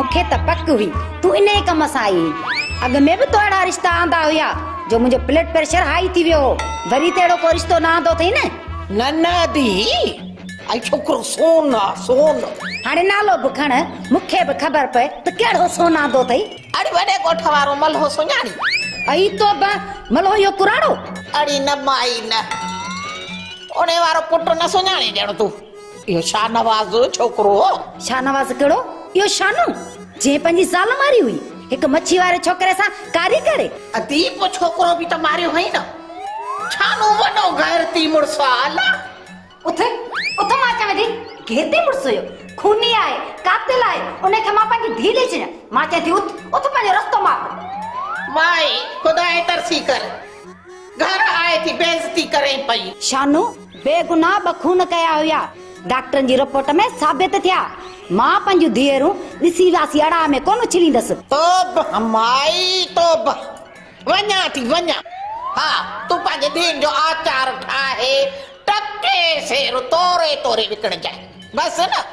मूंखे त पक हुई तू इन ई कम सां आई अॻ में बि तोड़ा रिश्ता आंदा हुया जो मुंहिंजो ब्लड प्रेशर हाई थी वियो वरी तेड़ो को रिश्तो न आंदो अथई न न दी आई छोकरो सोन सोन हाणे नालो बि खण मूंखे बि ख़बर पए त कहिड़ो सोन आंदो अथई अरे वॾे ॻोठ वारो मल्हो सुञाणी अई तो मलो इहो पुराणो अरे न माई न ओने वारो पुटु न सुञाणी ॼण तूं इहो शाहनवाज़ छोकरो शाहनवाज़ कहिड़ो इहो शानू जे पंहिंजी ज़ाल मारी हुई हिकु मच्छी वारे छोकिरे सां कारी करे अदीप छोकरो बि त मारियो हुई न छानो वॾो गैरती मुड़स आला उथे उथे मां चवां थी घेते मुड़स हुयो खूनी आहे कातिल आहे उनखे मां पंहिंजी धीउ ॾेई छॾियां मां चवां थी उथ पंहिंजो रस्तो मार माई खुदा तरसी कर घर आए थी बेइज्जती करे पई शानू बेगुनाह ब खून कया हुया डॉक्टरनि जी रिपोर्ट में साबित थिया मां पंहिंजूं धीअरूं ॾिसी वियासी अड़ा में कोन उछलींदसि तोब माई तोब वञा थी वञा हा तूं पंहिंजे धीअनि जो आचार ठाहे टके सेर तोरे तोरे विकण जाए बस न